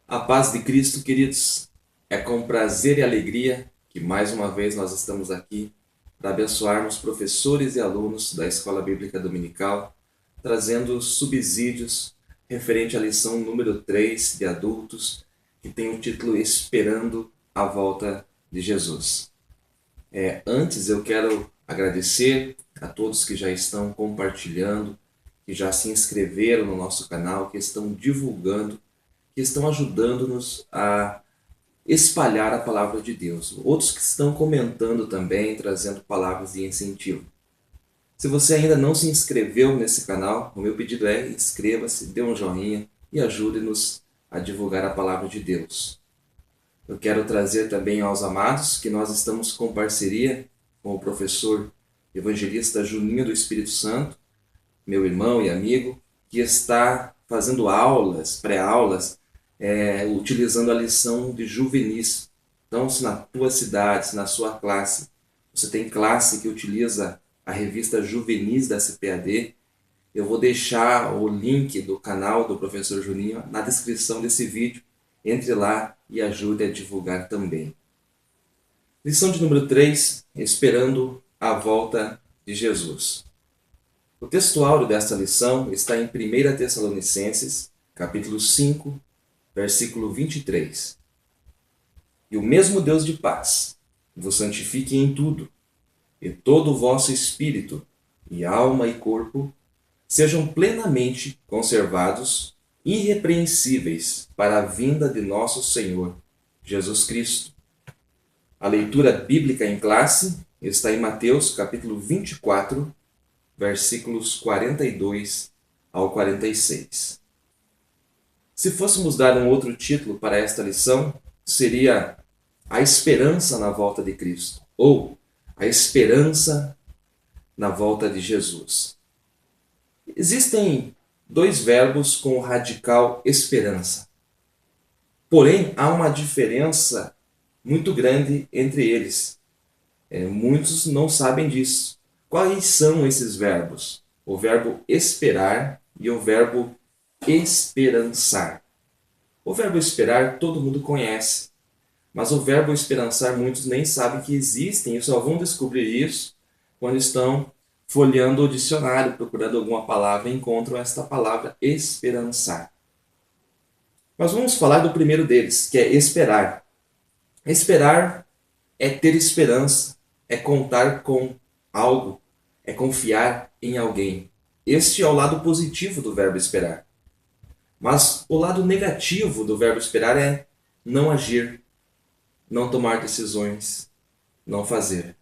A paz de Cristo, queridos, é com prazer e alegria que mais uma vez nós estamos aqui para abençoarmos professores e alunos da Escola Bíblica Dominical, trazendo subsídios referente à lição número 3 de adultos, que tem o título Esperando a Volta de Jesus. Antes eu quero agradecer a todos que já estão compartilhando, que já se inscreveram no nosso canal, que estão divulgando, que estão ajudando-nos a espalhar a palavra de Deus. Outros que estão comentando também, trazendo palavras de incentivo. Se você ainda não se inscreveu nesse canal, o meu pedido é inscreva-se, dê um joinha e ajude-nos a divulgar a palavra de Deus. Eu quero trazer também aos amados que nós estamos com parceria com o professor evangelista Juninho do Espírito Santo, meu irmão e amigo, que está fazendo aulas, pré-aulas, utilizando a lição de juvenis. Então, se na tua cidade, se na sua classe, você tem classe que utiliza a revista Juvenis da CPAD, eu vou deixar o link do canal do professor Juninho na descrição desse vídeo. Entre lá e ajude a divulgar também. Lição de número 3, Esperando a Volta de Jesus. O texto áureo desta lição está em 1 Tessalonicenses, capítulo 5, versículo 23. E o mesmo Deus de paz vos santifique em tudo, e todo o vosso espírito, e alma e corpo, sejam plenamente conservados, irrepreensíveis para a vinda de nosso Senhor Jesus Cristo. A leitura bíblica em classe está em Mateus capítulo 24, versículos 42 ao 46. Se fôssemos dar um outro título para esta lição, seria A Esperança na Volta de Cristo, ou A Esperança na Volta de Jesus. Existem dois verbos com o radical esperança. Porém, há uma diferença muito grande entre eles. Muitos não sabem disso. Quais são esses verbos? O verbo esperar e o verbo esperançar. O verbo esperar todo mundo conhece, mas o verbo esperançar muitos nem sabem que existem e só vão descobrir isso quando estão folheando o dicionário, procurando alguma palavra, encontram esta palavra esperançar. Mas vamos falar do primeiro deles, que é esperar. Esperar é ter esperança, é contar com algo, é confiar em alguém. Este é o lado positivo do verbo esperar. Mas o lado negativo do verbo esperar é não agir, não tomar decisões, não fazer.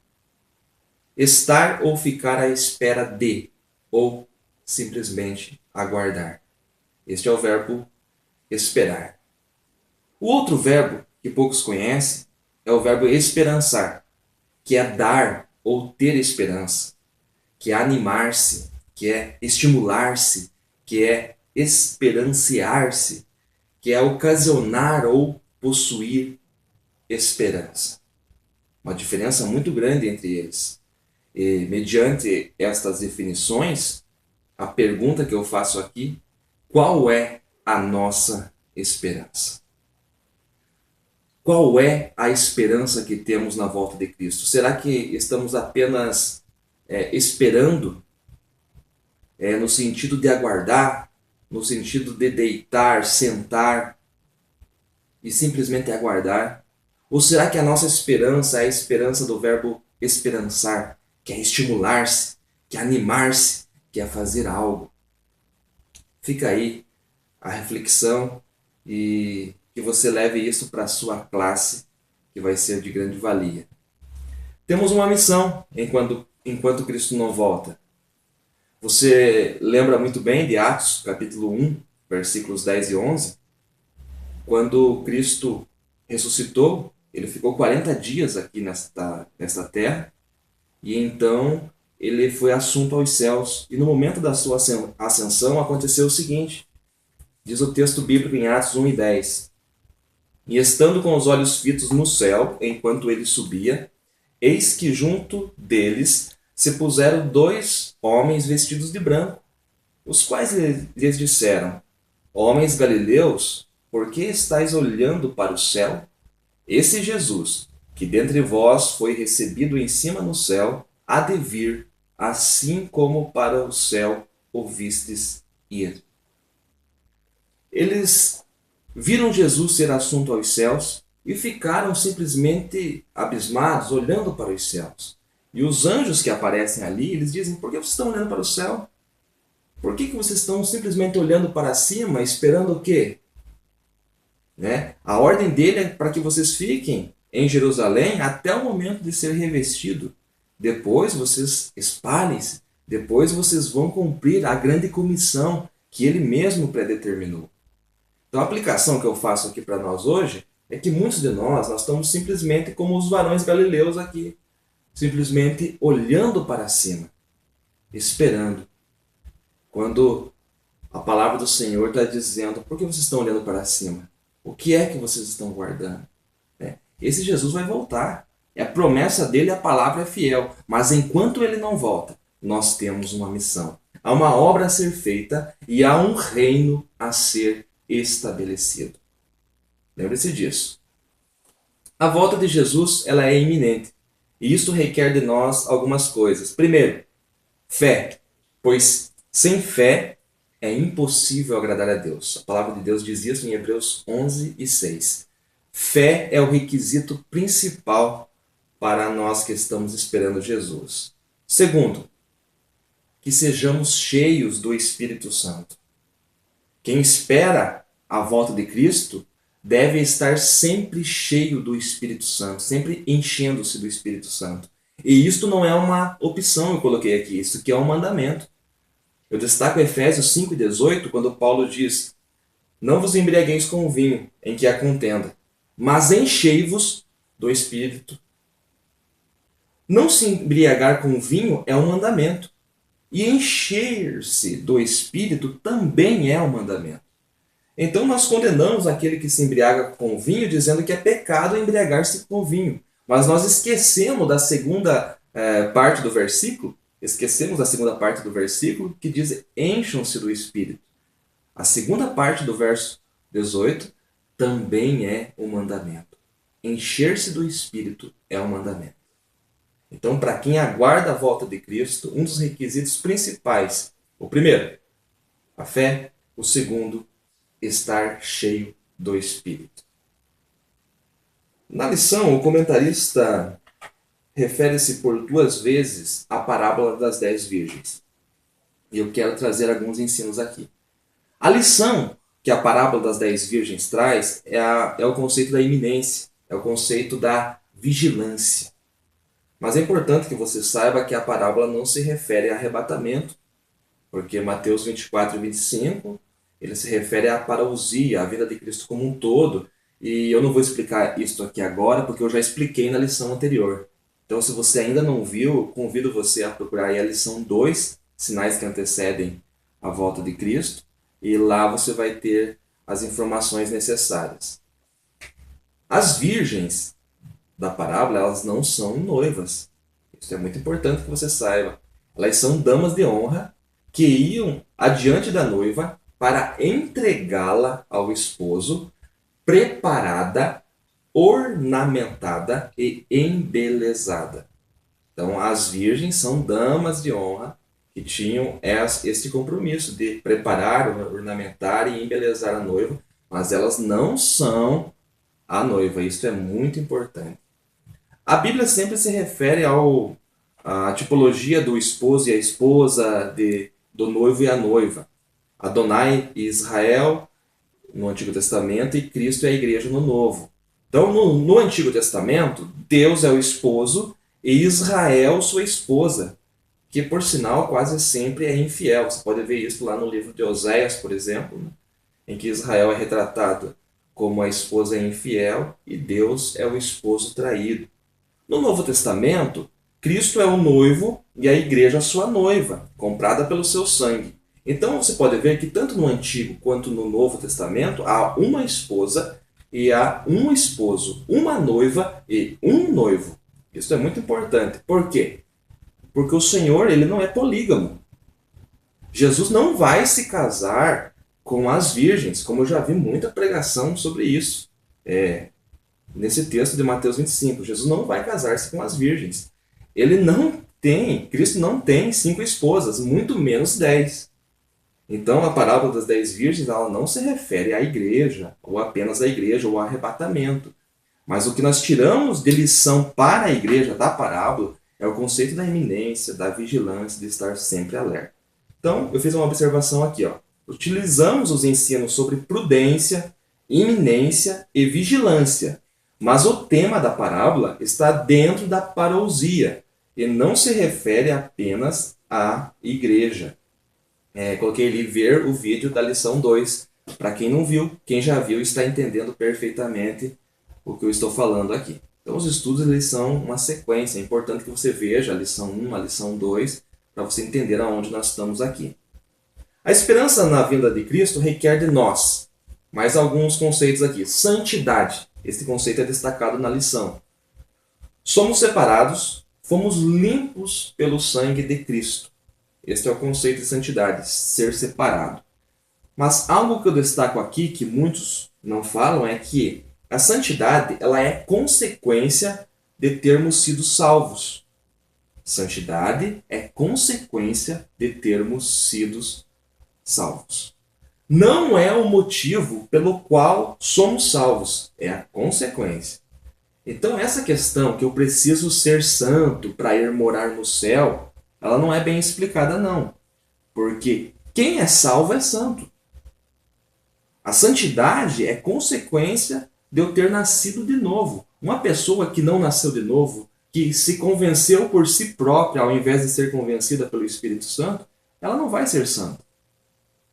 Estar ou ficar à espera de, ou simplesmente aguardar. Este é o verbo esperar. O outro verbo que poucos conhecem é o verbo esperançar, que é dar ou ter esperança, que é animar-se, que é estimular-se, que é esperanciar-se, que é ocasionar ou possuir esperança. Uma diferença muito grande entre eles. E, mediante estas definições, a pergunta que eu faço aqui, qual é a nossa esperança? Qual é a esperança que temos na volta de Cristo? Será que estamos apenas esperando, no sentido de aguardar, no sentido de deitar, sentar e simplesmente aguardar? Ou será que a nossa esperança é a esperança do verbo esperançar, que é estimular-se, que é animar-se, que é fazer algo? Fica aí a reflexão e que você leve isso para a sua classe, que vai ser de grande valia. Temos uma missão enquanto Cristo não volta. Você lembra muito bem de Atos, capítulo 1, versículos 10 e 11? Quando Cristo ressuscitou, ele ficou 40 dias aqui nesta terra, e então ele foi assunto aos céus. E no momento da sua ascensão aconteceu o seguinte, diz o texto bíblico em Atos 1 e 10. E estando com os olhos fitos no céu, enquanto ele subia, eis que junto deles se puseram dois homens vestidos de branco, os quais lhes disseram: Homens galileus, por que estáis olhando para o céu? Esse Jesus, que dentre vós foi recebido em cima no céu, há de vir, assim como para o céu o vistes ir. Eles viram Jesus ser assunto aos céus e ficaram simplesmente abismados, olhando para os céus. E os anjos que aparecem ali, eles dizem: por que vocês estão olhando para o céu? Por que vocês estão simplesmente olhando para cima, esperando o quê? Né? A ordem dele é para que vocês fiquem em Jerusalém até o momento de ser revestido. Depois vocês espalhem-se. Depois vocês vão cumprir a grande comissão que ele mesmo predeterminou. Então a aplicação que eu faço aqui para nós hoje é que muitos de nós estamos simplesmente como os varões galileus aqui. Simplesmente olhando para cima. Esperando. Quando a palavra do Senhor está dizendo: por que vocês estão olhando para cima? O que é que vocês estão guardando? Esse Jesus vai voltar. A promessa dele, a palavra é fiel. Mas enquanto ele não volta, nós temos uma missão. Há uma obra a ser feita e há um reino a ser estabelecido. Lembre-se disso. A volta de Jesus, ela é iminente. E isso requer de nós algumas coisas. Primeiro, fé. Pois sem fé é impossível agradar a Deus. A palavra de Deus diz isso em Hebreus 11:6. Fé é o requisito principal para nós que estamos esperando Jesus. Segundo, que sejamos cheios do Espírito Santo. Quem espera a volta de Cristo deve estar sempre cheio do Espírito Santo, sempre enchendo-se do Espírito Santo. E isto não é uma opção, eu coloquei aqui, isso aqui é um mandamento. Eu destaco Efésios 5:18, quando Paulo diz: não vos embriagueis com o vinho, em que há contenda, mas enchei-vos do Espírito. Não se embriagar com vinho é um mandamento. E encher-se do Espírito também é um mandamento. Então nós condenamos aquele que se embriaga com vinho, dizendo que é pecado embriagar-se com vinho. Mas nós esquecemos da segunda parte do versículo, que diz: encham-se do Espírito. A segunda parte do verso 18 também é um mandamento. Encher-se do Espírito é um mandamento. Então, para quem aguarda a volta de Cristo, um dos requisitos principais: o primeiro, a fé; o segundo, estar cheio do Espírito. Na lição, o comentarista refere-se por 2 vezes à parábola das 10 virgens. E eu quero trazer alguns ensinos aqui. A lição que a parábola das 10 virgens traz é o conceito da iminência, é o conceito da vigilância. Mas é importante que você saiba que a parábola não se refere a arrebatamento, porque Mateus 24:25, ele se refere à parousia, à vida de Cristo como um todo. E eu não vou explicar isso aqui agora, porque eu já expliquei na lição anterior. Então, se você ainda não viu, convido você a procurar aí a lição 2, sinais que antecedem a volta de Cristo, e lá você vai ter as informações necessárias. As virgens da parábola, elas não são noivas. Isso é muito importante que você saiba. Elas são damas de honra que iam adiante da noiva para entregá-la ao esposo, preparada, ornamentada e embelezada. Então, as virgens são damas de honra que tinham este compromisso de preparar, ornamentar e embelezar a noiva, mas elas não são a noiva. Isso é muito importante. A Bíblia sempre se refere à tipologia do esposo e a esposa, do noivo e a noiva. Adonai e Israel no Antigo Testamento e Cristo é a igreja no Novo. Então, no Antigo Testamento, Deus é o esposo e Israel sua esposa, que por sinal quase sempre é infiel. Você pode ver isso lá no livro de Oséias, por exemplo, né? Em que Israel é retratado como a esposa infiel e Deus é o esposo traído. No Novo Testamento, Cristo é o noivo e a igreja a sua noiva, comprada pelo seu sangue. Então você pode ver que tanto no Antigo quanto no Novo Testamento há uma esposa e há um esposo, uma noiva e um noivo. Isso é muito importante. Por quê? Porque o Senhor, ele não é polígamo. Jesus não vai se casar com as virgens, como eu já vi muita pregação sobre isso. Nesse texto de Mateus 25, Jesus não vai casar-se com as virgens. Cristo não tem 5 esposas, muito menos 10. Então a parábola das 10 virgens ela não se refere à igreja, ou apenas à igreja, ou ao arrebatamento. Mas o que nós tiramos de lição para a igreja da parábola é o conceito da iminência, da vigilância, de estar sempre alerta. Então, eu fiz uma observação aqui. Utilizamos os ensinos sobre prudência, iminência e vigilância. Mas o tema da parábola está dentro da parousia e não se refere apenas à igreja. Coloquei ali ver o vídeo da lição 2. Para quem não viu, quem já viu está entendendo perfeitamente o que eu estou falando aqui. Então os estudos eles são uma sequência. É importante que você veja a lição 1, a lição 2, para você entender aonde nós estamos aqui. A esperança na vinda de Cristo requer de nós mais alguns conceitos aqui. Santidade. Este conceito é destacado na lição. Somos separados, fomos limpos pelo sangue de Cristo. Este é o conceito de santidade, ser separado. Mas algo que eu destaco aqui, que muitos não falam, é que a santidade ela é consequência de termos sido salvos. Santidade é consequência de termos sido salvos. Não é o motivo pelo qual somos salvos, é a consequência. Então essa questão que eu preciso ser santo para ir morar no céu, ela não é bem explicada não. Porque quem é salvo é santo. A santidade é consequência de eu ter nascido de novo. Uma pessoa que não nasceu de novo, que se convenceu por si própria ao invés de ser convencida pelo Espírito Santo, ela não vai ser santa.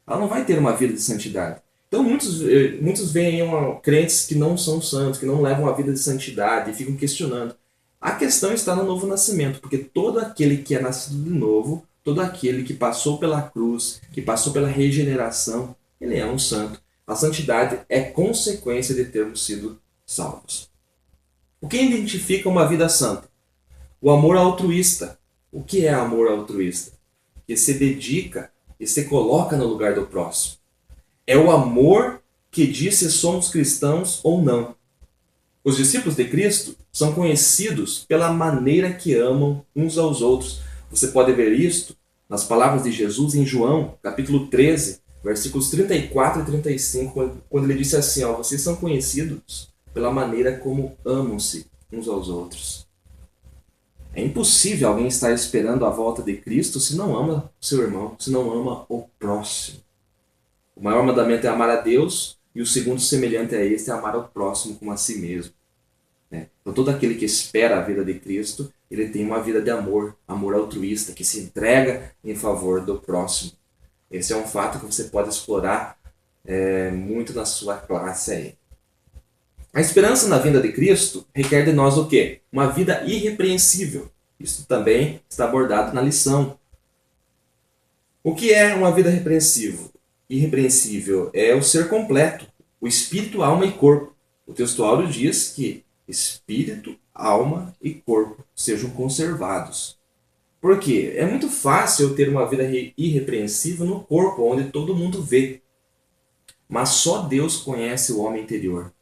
Ela não vai ter uma vida de santidade. Então muitos veem crentes que não são santos, que não levam a vida de santidade e ficam questionando. A questão está no novo nascimento, porque todo aquele que é nascido de novo, todo aquele que passou pela cruz, que passou pela regeneração, ele é um santo. A santidade é consequência de termos sido salvos. O que identifica uma vida santa? O amor altruísta. O que é amor altruísta? Que se dedica e se coloca no lugar do próximo. É o amor que diz se somos cristãos ou não. Os discípulos de Cristo são conhecidos pela maneira que amam uns aos outros. Você pode ver isto nas palavras de Jesus em João, capítulo 13, versículos 34 e 35, quando ele disse assim, vocês são conhecidos pela maneira como amam-se uns aos outros. É impossível alguém estar esperando a volta de Cristo se não ama o seu irmão, se não ama o próximo. O maior mandamento é amar a Deus e o segundo semelhante a este é amar ao próximo como a si mesmo. Então todo aquele que espera a vida de Cristo, ele tem uma vida de amor, amor altruísta, que se entrega em favor do próximo. Esse é um fato que você pode explorar muito na sua classe aí. A esperança na vinda de Cristo requer de nós o quê? Uma vida irrepreensível. Isso também está abordado na lição. O que é uma vida irrepreensível? Irrepreensível é o ser completo, o espírito, alma e corpo. O texto áureo diz que espírito, alma e corpo sejam conservados. Por quê? É muito fácil eu ter uma vida irrepreensível no corpo, onde todo mundo vê. Mas só Deus conhece o homem interior.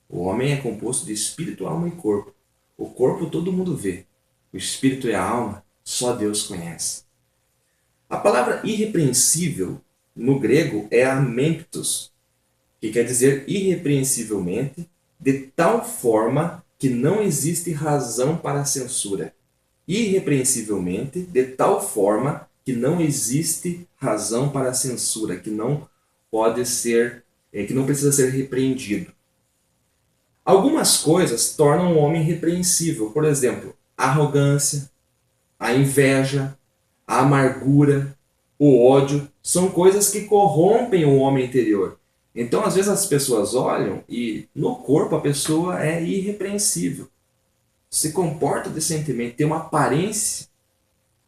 O homem é composto de espírito, alma e corpo. O corpo todo mundo vê. O espírito e a alma só Deus conhece. A palavra irrepreensível no grego é amemptos, que quer dizer irrepreensivelmente, de tal forma que não existe razão para a censura. Irrepreensivelmente, de tal forma que não existe razão para a censura, que não pode ser, que não precisa ser repreendido. Algumas coisas tornam o homem repreensível, por exemplo, a arrogância, a inveja, a amargura, o ódio, são coisas que corrompem o homem interior. Então, às vezes as pessoas olham e no corpo a pessoa é irrepreensível. Se comporta decentemente, tem uma aparência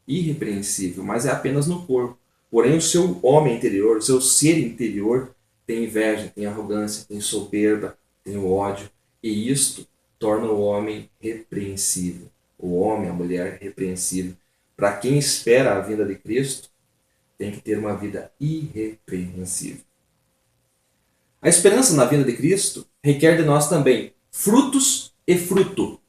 irrepreensível, mas é apenas no corpo. Porém, o seu homem interior, o seu ser interior tem inveja, tem arrogância, tem soberba, tem o ódio. E isto torna o homem repreensível. O homem, a mulher, repreensível. Para quem espera a vinda de Cristo, tem que ter uma vida irrepreensível. A esperança na vinda de Cristo requer de nós também frutos e fruto.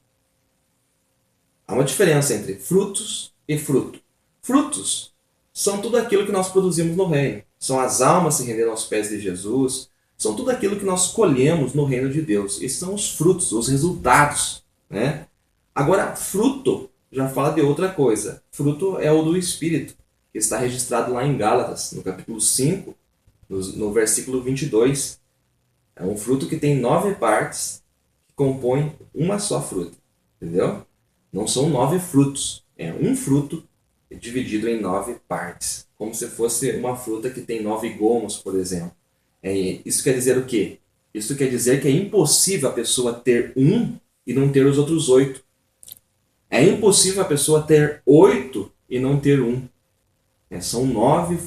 Há uma diferença entre frutos e fruto. Frutos são tudo aquilo que nós produzimos no reino. São as almas se rendendo aos pés de Jesus. São tudo aquilo que nós colhemos no reino de Deus. Esses são os frutos, os resultados, né? Agora, fruto já fala de outra coisa. Fruto é o do Espírito, que está registrado lá em Gálatas, no capítulo 5, no versículo 22. É um fruto que tem 9 partes, que compõem uma só fruta. Entendeu? Não são 9 frutos. É um fruto dividido em 9 partes. Como se fosse uma fruta que tem 9 gomos, por exemplo. Isso quer dizer o quê? Isso quer dizer que é impossível a pessoa ter um e não ter os outros 8. É impossível a pessoa ter 8 e não ter um. São 9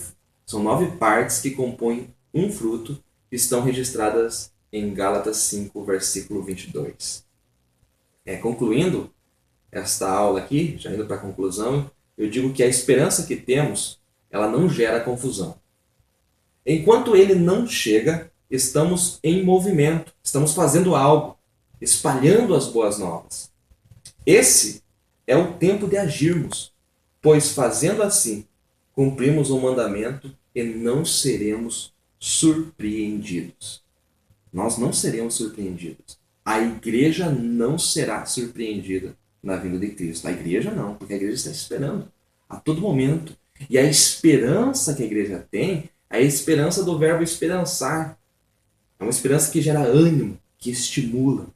partes que compõem um fruto que estão registradas em Gálatas 5, versículo 22. Concluindo esta aula aqui, já indo para a conclusão, eu digo que a esperança que temos, ela não gera confusão. Enquanto ele não chega, estamos em movimento, estamos fazendo algo, espalhando as boas novas. Esse é o tempo de agirmos, pois fazendo assim, cumprimos o mandamento e não seremos surpreendidos. Nós não seremos surpreendidos. A igreja não será surpreendida na vinda de Cristo. A igreja não, porque a igreja está esperando a todo momento. E a esperança que a igreja tem é a esperança do verbo esperançar. É uma esperança que gera ânimo, que estimula.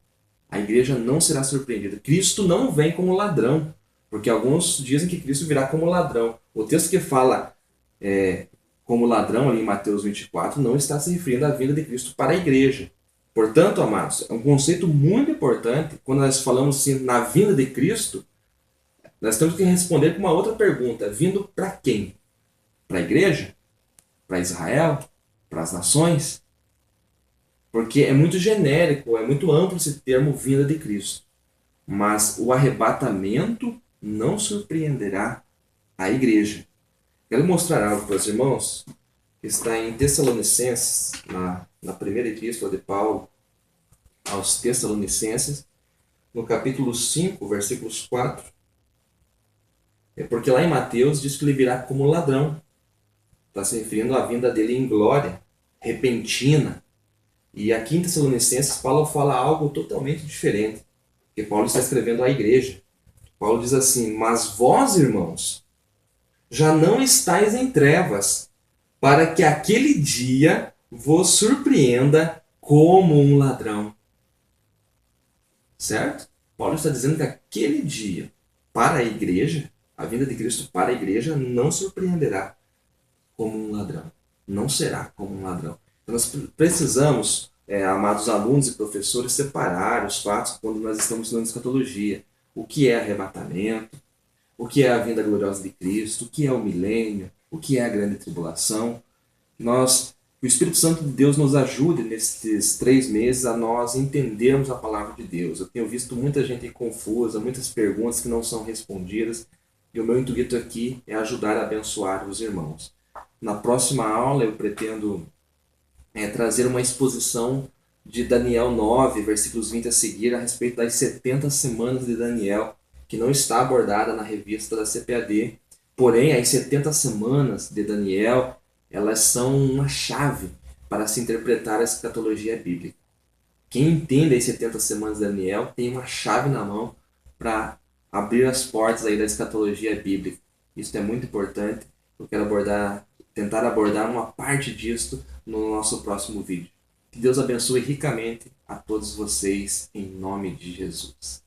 A igreja não será surpreendida. Cristo não vem como ladrão, porque alguns dizem que Cristo virá como ladrão. O texto que fala como ladrão ali em Mateus 24 não está se referindo à vinda de Cristo para a igreja. Portanto, amados, é um conceito muito importante quando nós falamos assim, na vinda de Cristo, nós temos que responder com uma outra pergunta. Vindo para quem? Para a igreja? Para Israel? Para as nações? Porque é muito genérico, é muito amplo esse termo vinda de Cristo. Mas o arrebatamento não surpreenderá a igreja. Quero mostrar algo para os irmãos que está em Tessalonicenses, na primeira epístola de Paulo aos Tessalonicenses, no capítulo 5, versículos 4. Porque lá em Mateus diz que ele virá como ladrão. Está se referindo à vinda dele em glória, repentina. E aqui em Tessalonicenses, Paulo fala algo totalmente diferente. Porque Paulo está escrevendo à igreja. Paulo diz assim: mas vós, irmãos, já não estáis em trevas, para que aquele dia vos surpreenda como um ladrão. Certo? Paulo está dizendo que aquele dia, para a igreja, a vinda de Cristo para a igreja não surpreenderá como um ladrão. Não será como um ladrão. Então nós precisamos, amados alunos e professores, separar os fatos quando nós estamos estudando escatologia. O que é arrebatamento? O que é a vinda gloriosa de Cristo? O que é o milênio? O que é a grande tribulação? Que o Espírito Santo de Deus nos ajude nesses 3 meses a nós entendermos a palavra de Deus. Eu tenho visto muita gente confusa, muitas perguntas que não são respondidas, e o meu intuito aqui é ajudar a abençoar os irmãos. Na próxima aula eu pretendo trazer uma exposição de Daniel 9, versículos 20 a seguir, a respeito das 70 semanas de Daniel, que não está abordada na revista da CPAD. Porém, as 70 semanas de Daniel, elas são uma chave para se interpretar a escatologia bíblica. Quem entende as 70 semanas de Daniel tem uma chave na mão para abrir as portas aí da escatologia bíblica. Isso é muito importante. Eu quero tentar abordar uma parte disso no nosso próximo vídeo. Que Deus abençoe ricamente a todos vocês, em nome de Jesus.